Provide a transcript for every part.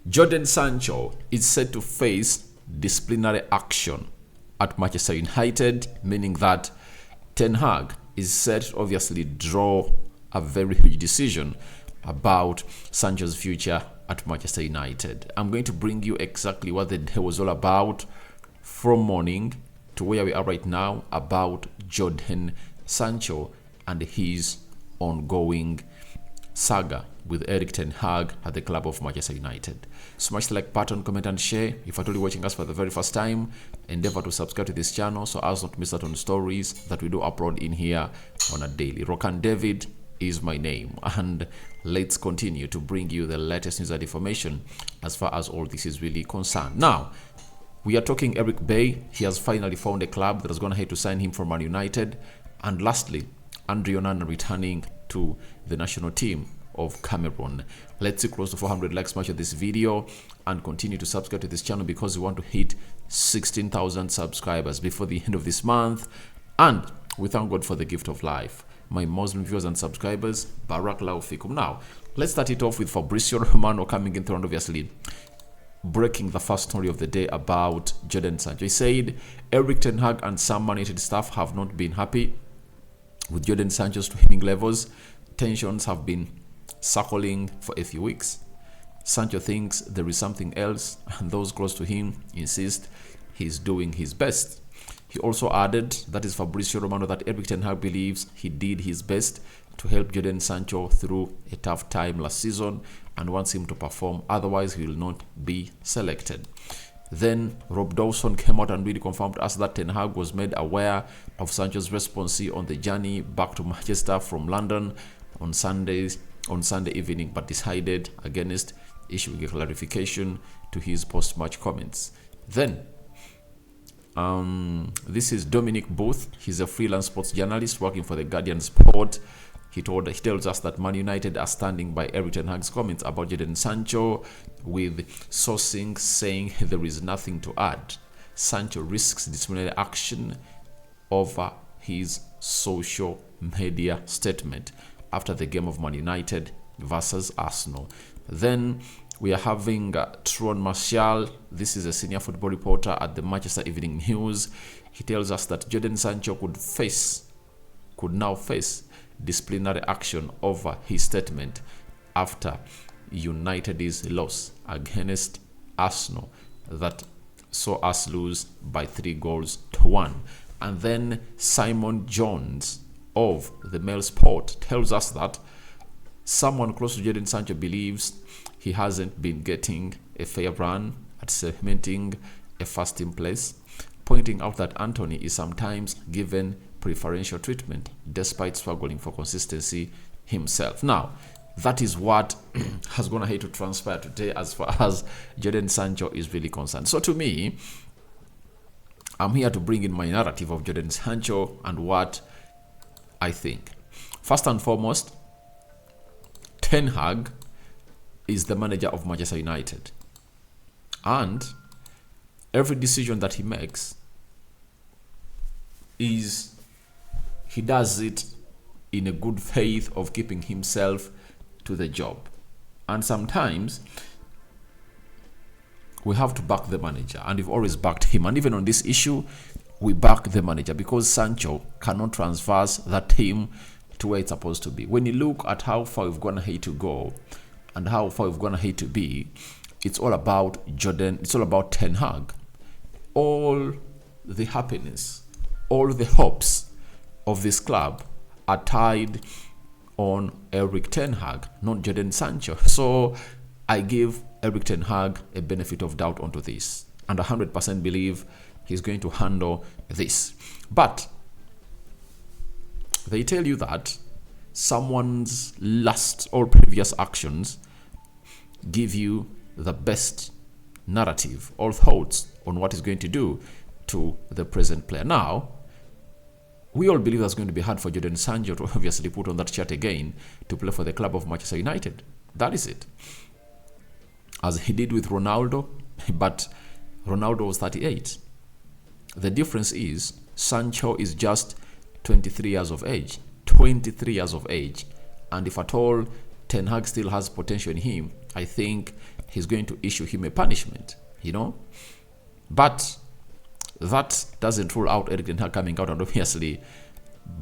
Jadon Sancho is set to face disciplinary action at Manchester United, meaning that Ten Hag is set to obviously draw a very huge decision about Sancho's future at Manchester United. I'm going to bring you exactly what the day was all about from morning to where we are right now about Jadon Sancho and his ongoing saga with Erik Ten Hag at the club of Manchester United. Smash the like button, comment and share. If you're totally watching us for the very first time, endeavor to subscribe to this channel so as not to miss out on stories that we do upload in here on a daily. Rokan David is my name, and let's continue to bring you the latest news and information as far as all this is really concerned. Now, we are talking Eric Bay. He has finally found a club that is going to have to sign him for Man United. And lastly, Onana returning to the national team of Cameroon. Let's see close to 400 likes much of this video and continue to subscribe to this channel because we want to hit 16,000 subscribers before the end of this month. And we thank God for the gift of life. My Muslim viewers and subscribers, Barakallahu fikum. Now, let's start it off with Fabrizio Romano coming in through, obviously breaking the first story of the day about Jadon Sancho. He said Erik Ten Hag and some Man United staff have not been happy with Jadon Sancho's training levels. Tensions have been circling for a few weeks. Sancho thinks there is something else, and those close to him insist he's doing his best. He also added, that is Fabrizio Romano, that Erik Ten Hag believes he did his best to help Jadon Sancho through a tough time last season and wants him to perform, otherwise he will not be selected. Then Rob Dawson came out and really confirmed to us that Ten Hag was made aware of Sancho's response on the journey back to Manchester from London on Sunday evening, but decided against issuing a clarification to his post-match comments. Then this is Dominic Booth. He's a freelance sports journalist working for the Guardian Sport. He tells us that Man United are standing by Erik Ten Hag's comments about Jadon Sancho, with sourcing saying there is nothing to add. Sancho risks disciplinary action over his social media statement after the game of Man United versus Arsenal. Then we are having Tron Martial. This is a senior football reporter at the Manchester Evening News. He tells us that Jadon Sancho could now face disciplinary action over his statement after United's loss against Arsenal that saw us lose by 3-1. And then Simon Jones of the Mail Sport tells us that someone close to Jadon Sancho believes he hasn't been getting a fair run at cementing a first-team place, pointing out that Anthony is sometimes given preferential treatment despite struggling for consistency himself. Now, that is what has gone ahead to transpire today as far as Jadon Sancho is really concerned. So to me, I'm here to bring in my narrative of Jadon Sancho and what I think. First and foremost, Ten Hag is the manager of Manchester United, and every decision that he makes he does it in a good faith of keeping himself to the job. And sometimes we have to back the manager, and we've always backed him. And even on this issue, we back the manager because Sancho cannot transfer that team to where it's supposed to be. When you look at how far we've gone ahead to go and how far we've gone ahead to be, it's all about Jadon. It's all about Ten Hag. All the happiness, all the hopes of this club are tied on Erik Ten Hag, not Jadon Sancho. So I give Erik Ten Hag a benefit of doubt onto this, and 100% believe he's going to handle this. But they tell you that someone's last or previous actions give you the best narrative or thoughts on what he's going to do to the present player. Now, we all believe that's going to be hard for Jadon Sancho to obviously put on that shirt again to play for the club of Manchester United. That is it. As he did with Ronaldo, but Ronaldo was 38. The difference is Sancho is just 23 years of age. 23 years of age. And if at all Ten Hag still has potential in him, I think he's going to issue him a punishment, you know. But that doesn't rule out Erik ten Hag coming out and obviously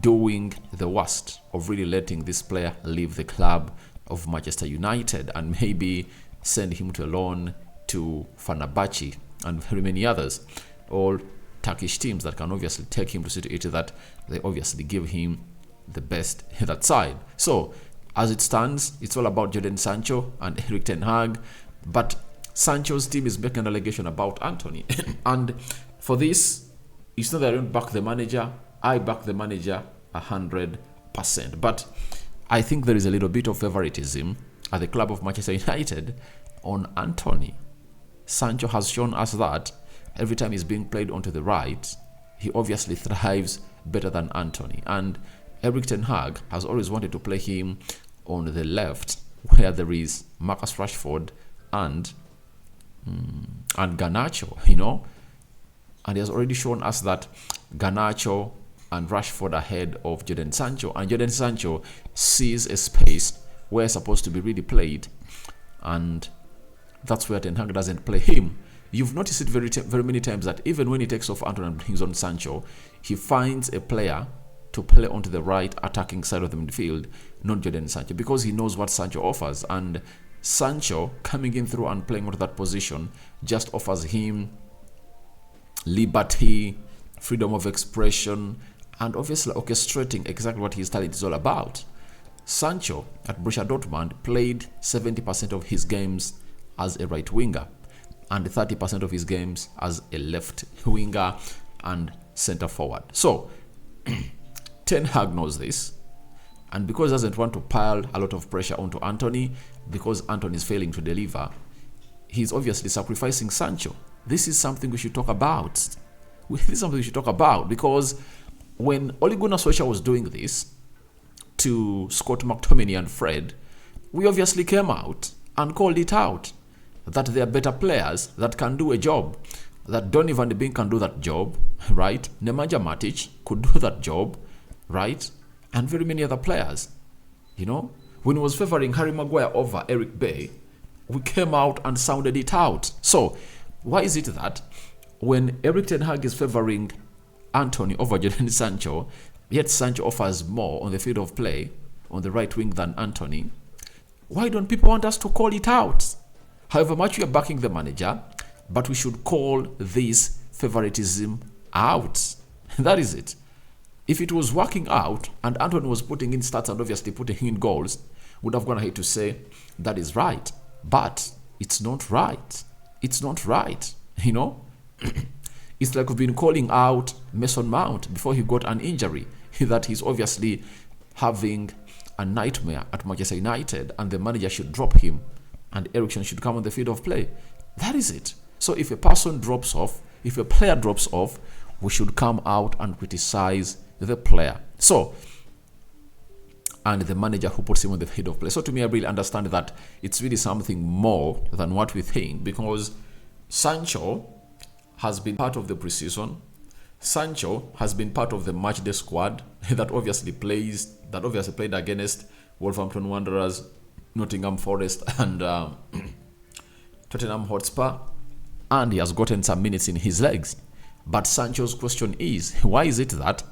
doing the worst of really letting this player leave the club of Manchester United and maybe send him to a loan to Fenerbahce and very many others, all Turkish teams that can obviously take him to City that they obviously give him the best in that side. So as it stands, it's all about Jadon Sancho and Erik ten Hag, but Sancho's team is making an allegation about Antony. And for this, it's not that I don't back the manager. I back the manager 100%. But I think there is a little bit of favoritism at the club of Manchester United on Antony. Sancho has shown us that every time he's being played onto the right, he obviously thrives better than Antony. And Erik ten Hag has always wanted to play him on the left, where there is Marcus Rashford and Garnacho, you know. And he has already shown us that Garnacho and Rashford ahead of Jadon Sancho, and Jadon Sancho sees a space where it's supposed to be really played, and that's where ten Hag doesn't play him. You've noticed it very many times that even when he takes off Antony and brings on Sancho, he finds a player to play onto the right attacking side of the midfield, not Jadon Sancho, because he knows what Sancho offers. And Sancho coming in through and playing onto that position just offers him liberty, freedom of expression, and obviously orchestrating exactly what his talent is all about. Sancho at Borussia Dortmund played 70% of his games as a right winger and 30% of his games as a left winger and center forward. So Ten Hag knows this, and because he doesn't want to pile a lot of pressure onto Antony, because Antony is failing to deliver, he's obviously sacrificing Sancho. This is something we should talk about. This is something we should talk about, because when Ole Gunnar Solskjaer was doing this to Scott McTominay and Fred, we obviously came out and called it out that they are better players that can do a job, that Donny van de Beek can do that job, right? Nemanja Matic could do that job, right? And very many other players, you know. When he was favoring Harry Maguire over Eric Bailly, we came out and sounded it out. So why is it that when Erik ten Hag is favoring Antony over Jadon Sancho, yet Sancho offers more on the field of play on the right wing than Antony? Why don't people want us to call it out? However much we are backing the manager, but we should call this favoritism out. That is it. If it was working out and Antony was putting in stats and obviously putting in goals, would have gone ahead to say that is right. But it's not right. It's not right. You know? It's like we've been calling out Mason Mount before he got an injury, that he's obviously having a nightmare at Manchester United and the manager should drop him and Eriksen should come on the field of play. That is it. So if a person drops off, if a player drops off, we should come out and criticize the player. So, and the manager who puts him on the field of play. So to me, I really understand that it's really something more than what we think, because Sancho has been part of the preseason. Sancho has been part of the matchday squad that obviously played against Wolverhampton Wanderers, Nottingham Forest, and Tottenham Hotspur, and he has gotten some minutes in his legs. But Sancho's question is, why is it that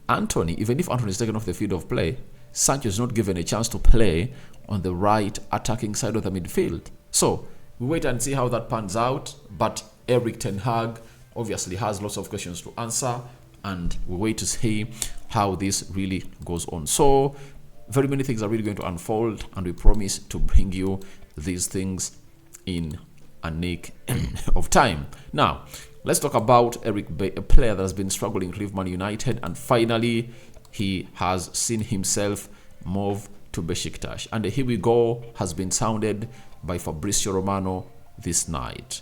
Antony, even if Antony is taken off the field of play, Sancho is not given a chance to play on the right attacking side of the midfield? So we wait and see how that pans out. But Erik ten Hag obviously has lots of questions to answer, and we wait to see how this really goes on. So very many things are really going to unfold, and we promise to bring you these things in a nick of time. Now, let's talk about Eric Bailly, a player that has been struggling to leave Man United, and finally he has seen himself move to Besiktas. And here we go has been sounded by Fabrizio Romano this night.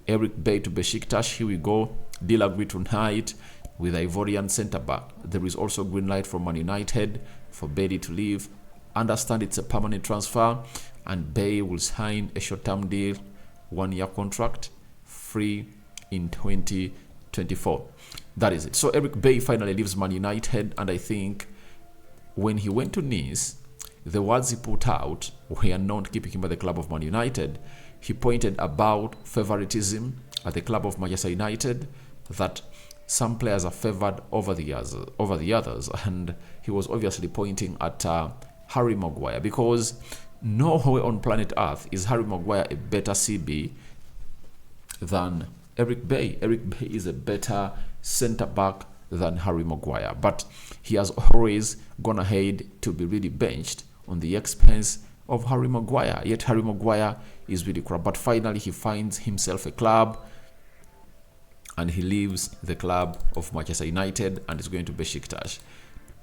Eric Bailly to Besiktas, here we go. Deal agreed tonight with Ivorian centre-back. There is also green light from Man United for Bailly to leave. Understand it's a permanent transfer, and Bailly will sign a short-term deal, 1-year contract, free in 2024. That is it. So Eric Bailly finally leaves Man United, and I think when he went to Nice, the words he put out were not keeping him by the club of Man United. he pointed about favoritism at the club of Manchester United, that some players are favored over the others, and he was obviously pointing at Harry Maguire, because nowhere on planet Earth is Harry Maguire a better CB than Eric Bay. Eric Bay is a better centre back than Harry Maguire, but he has always gone ahead to be really benched on the expense of Harry Maguire. Yet Harry Maguire is really crap. But finally he finds himself a club, and he leaves the club of Manchester United and is going to Besiktas.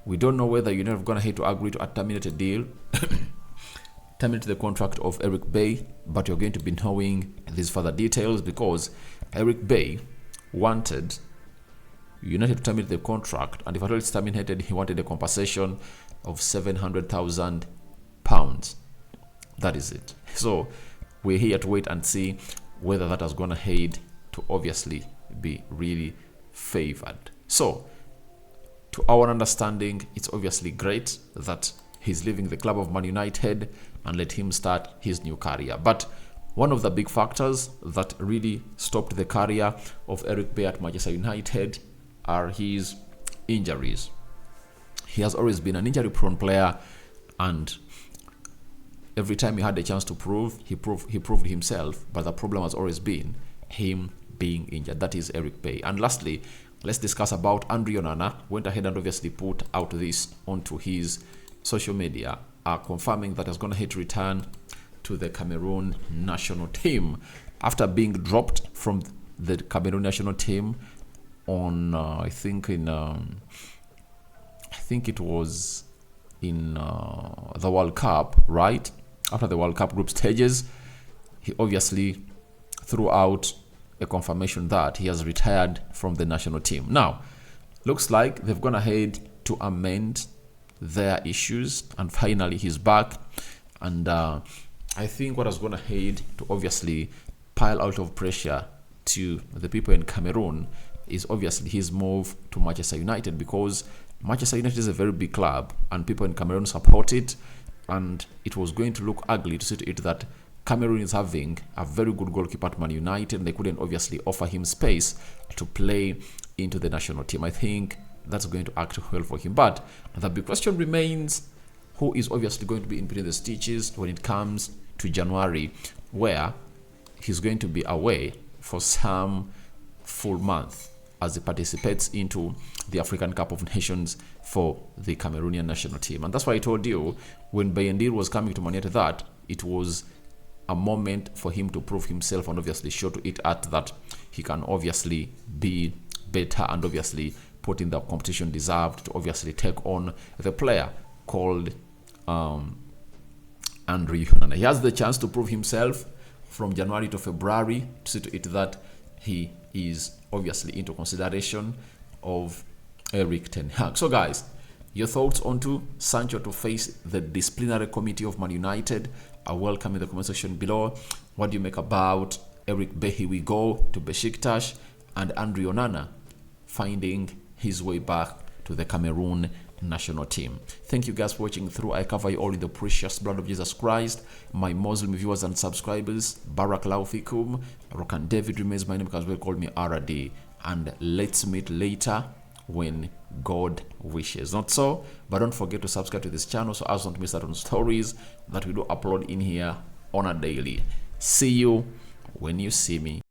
We don't know whether United have gone ahead to agree to terminate a deal, terminate the contract of Eric Bay, but you're going to be knowing these further details, because Eric Bay wanted United to terminate the contract, and if at all it's terminated, he wanted a compensation of £700,000. That is it. So we're here to wait and see whether that has gone ahead to obviously be really favored. So to our understanding, it's obviously great that he's leaving the club of Man United and let him start his new career. But one of the big factors that really stopped the career of Eric Bay at Manchester United are his injuries. He has always been an injury-prone player, and every time he had a chance to prove, he proved himself. But the problem has always been him being injured. That is Eric Bay. And lastly, let's discuss about Onana. Went ahead and obviously put out this onto his social media, confirming that he's going to return to the Cameroon national team after being dropped from the Cameroon national team on I think it was in the World Cup, right? After the World Cup group stages, he obviously threw out a confirmation that he has retired from the national team. Now, looks like they've gone ahead to amend their issues, and finally he's back. And I think what has gone ahead to obviously pile out of pressure to the people in Cameroon is obviously his move to Manchester United, because Manchester United is a very big club and people in Cameroon support it, and it was going to look ugly to see to it that Cameroon is having a very good goalkeeper at Man United, and they couldn't obviously offer him space to play into the national team. I think that's going to act well for him. But the big question remains, who is obviously going to be in between the stitches when it comes to January, where he's going to be away for some full month as he participates into the African Cup of Nations for the Cameroonian national team. And that's why I told you when Bayendir was coming to Man United that it was a moment for him to prove himself and obviously show to it at that he can obviously be better and obviously put in the competition deserved to obviously take on the player called Onana. He has the chance to prove himself from January to February to see to it that he is obviously into consideration of Erik ten Hag. So guys, your thoughts onto Sancho to face the disciplinary committee of Man United are welcome in the comment section below. What do you make about Eric Bay, here we go, to Besiktas, and Onana finding his way back to the Cameroon national team? Thank you guys for watching through. I cover you all in the precious blood of Jesus Christ. My Muslim viewers and subscribers, Barakallahu fikum. Rokan David remains my name, because we call me RD. And let's meet later when God wishes. Not so, but don't forget to subscribe to this channel so as not to miss out on stories that we do upload in here on a daily. See you when you see me.